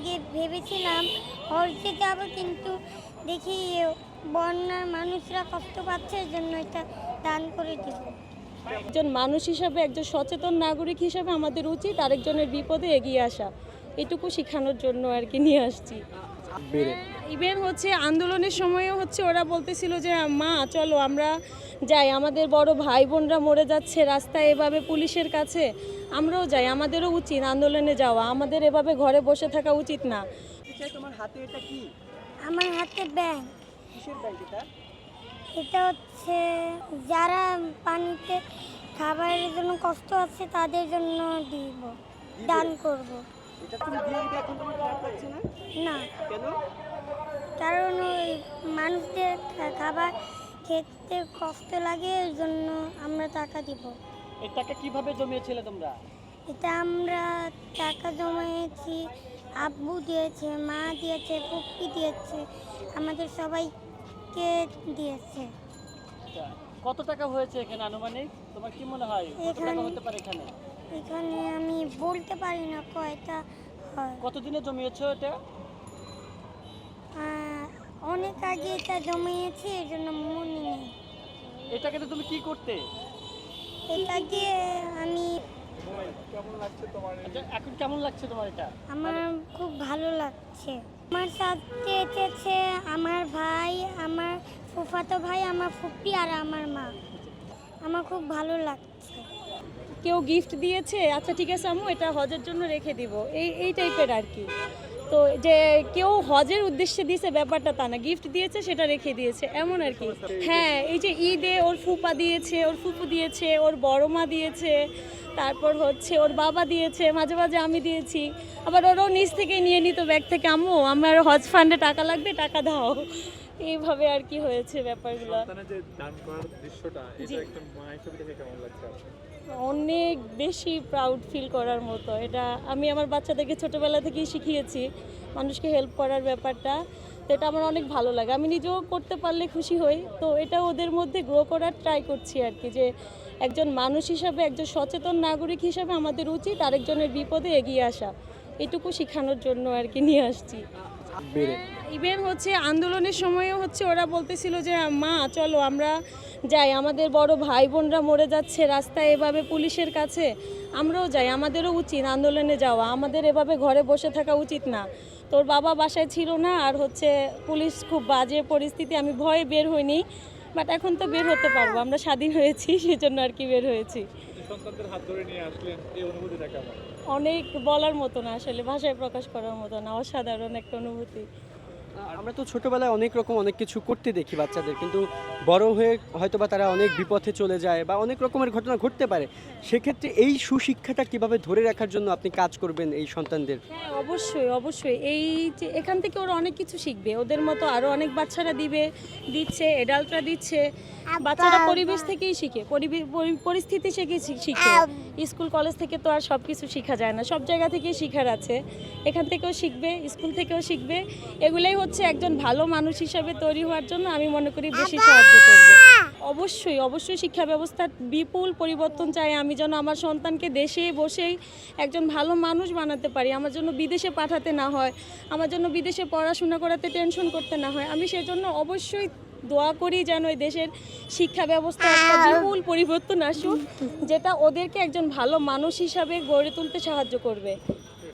আগে ভেবেছিলাম হজে যাব, কিন্তু দেখি বন্যার মানুষরা কষ্ট পাচ্ছে, এর জন্য এটা দান করে দিব। একজন মানুষ হিসাবে, একজন সচেতন নাগরিক হিসাবে আমাদের উচিত আরেকজনের বিপদে এগিয়ে আসা, এটুকু শেখানোর জন্য আর কি নিয়ে আসছি। ইভেন হচ্ছে আন্দোলনের সময়ও হচ্ছে ওরা বলতেছিল যে মা চলো আমরা যাই, আমাদের বড় ভাই বোনরা মরে যাচ্ছে রাস্তায় এভাবে পুলিশের কাছে, আমরাও যাই, আমাদেরও উচিত আন্দোলনে যাওয়া, আমাদের এভাবে ঘরে বসে থাকা উচিত না। তোমার হাতে এটা কি? আমার হাতে ব্যাংক। কিসের ব্যাংক এটা? এটা হচ্ছে যারা পানিতে খাবারের জন্য কষ্ট আছে তাদের জন্য দিব, দান করব। এটা তুমি দিয়ে দিবে, এখন তোমার খারাপ লাগছে না? না, কেন? কারণ ওই মানুষদের খাবার খেতে কষ্ট লাগে, এর জন্য আমরা টাকা দিব। এই টাকা কিভাবে জমিয়েছিলে তোমরা? এটা আমরা টাকা জমাইছি, আব্বু দিয়েছে, মা দিয়েছে, পুপ্পি দিয়েছে, আমাদের সবাইকে দিয়েছে। আচ্ছা, কত টাকা হয়েছে এখানে আনুমানিক? তোমার কি মনে হয় কত টাকা হতে পারে এখানে? এখানে আমি বলতে পারি না কয়টা হয়। কতদিনে জমিয়েছো এটা? অনেক আগে এটা জমিয়েছি, এর জন্য মনে নেই। এটাকে তো তুমি কি করতে? এটা দিয়ে আমি আচ্ছা, এখন কেমন লাগছে তোমার এটা? আমার খুব ভালো লাগছে। আমার সাথে এসেছে আমার ভাই, আমার ফুফাতো ভাই, আমার ফুপি আর আমার মা। আমার খুব ভালো লাগছে। কেউ গিফট দিয়েছে, আচ্ছা ঠিক আছে আম্মু এটা হজের জন্য রেখে দিব, এই টাইপের আর কি। তো যে কেউ হজের উদ্দেশ্যে দিয়েছে ব্যাপারটা তা না, গিফট দিয়েছে সেটা রেখে দিয়েছে এমন আর কি। হ্যাঁ, এই যে ঈদে ওর ফুপা দিয়েছে, ওর ফুপু দিয়েছে, ওর বড় মা দিয়েছে, তারপর হচ্ছে ওর বাবা দিয়েছে, মাঝে মাঝে আমি দিয়েছি, আবার ওরও নিজ থেকে নিয়ে নিত ব্যাগ থেকে, আম্মু আমার হজ ফান্ডে টাকা লাগবে, টাকা দাও, এইভাবে আর কি হয়েছে ব্যাপারগুলো। যে দান করার দৃশ্যটা, এটা একটা মা হিসেবে দেখে কেমন লাগছে? অনেক বেশি প্রাউড ফিল করার মতো। এটা আমি আমার বাচ্চাদেরকে ছোটোবেলা থেকেই শিখিয়েছি মানুষকে হেল্প করার ব্যাপারটা, তো এটা আমার অনেক ভালো লাগে, আমি নিজেও করতে পারলে খুশি হই। তো এটা ওদের মধ্যে গ্রো করার ট্রাই করছি আর কি, যে একজন মানুষ হিসাবে, একজন সচেতন নাগরিক হিসাবে আমাদের উচিত আরেকজনের বিপদে এগিয়ে আসা, এটুকু শেখানোর জন্য আর কি নিয়ে আসছি। ইভেন হচ্ছে আন্দোলনের সময়ও হচ্ছে ওরা বলতেছিল যে মা চলো আমরা যাই, আমাদের বড় ভাই বোনরা মরে যাচ্ছে রাস্তায় এভাবে পুলিশের কাছে, আমরাও যাই, আমাদেরও উচিত আন্দোলনে যাওয়া, আমাদের এভাবে ঘরে বসে থাকা উচিত না। তোর বাবা বাসায় ছিল না, আর হচ্ছে পুলিশ খুব বাজে পরিস্থিতি, আমি ভয়ে বের হইনি, বাট এখন তো বের হতে পারবো, আমরা স্বাধীন হয়েছি সেজন্য আর কি বের হয়েছি। সন্তানদের হাত ধরে নিয়ে আসলেন, এই অনুভূতিটা কেমন? অনেক বলার মতো না, আসলে ভাষায় প্রকাশ করার মতো না, অসাধারণ একটা অনুভূতি। আমরা তো ছোটবেলায় অনেক রকম অনেক কিছু করতে দেখি বাচ্চাদের, কিন্তু বড় হয়ে হয়তোবা তারা অনেক বিপথে চলে যায় বা অনেক রকমের ঘটনা ঘটতে পারে। সেক্ষেত্রে এই সুশিক্ষাটা কিভাবে ধরে রাখার জন্য আপনি কাজ করবেন এই সন্তানদের? হ্যাঁ, অবশ্যই অবশ্যই, এই যে এখান থেকে ওরা অনেক কিছু শিখবে, ওদের মতো আরও অনেক বাচ্চারা দিচ্ছে, এডাল্টরা দিচ্ছে, বাচ্চারা পরিবেশ থেকেই শিখে, পরিস্থিতি থেকে শিখে, স্কুল কলেজ থেকে তো আর সব কিছু শেখা যায় না, সব জায়গা থেকেই শেখার আছে, এখান থেকেও শিখবে, স্কুল থেকেও শিখবে, এগুলাই হচ্ছে একজন ভালো মানুষ হিসাবে তৈরি হওয়ার জন্য আমি মনে করি বেশি সাহায্য করবে। অবশ্যই অবশ্যই শিক্ষা ব্যবস্থার বিপুল পরিবর্তন চাই আমি, যেন আমার সন্তানকে দেশে বসেই একজন ভালো মানুষ বানাতে পারি, আমার জন্য বিদেশে পাঠাতে না হয়, আমার জন্য বিদেশে পড়াশোনা করাতে টেনশন করতে না হয়। আমি সেজন্য অবশ্যই দোয়া করি যেন এই দেশের শিক্ষা ব্যবস্থা একটা বিপুল পরিবর্তন আসুক, যেটা ওদেরকে একজন ভালো মানুষ হিসাবে গড়ে তুলতে সাহায্য করবে।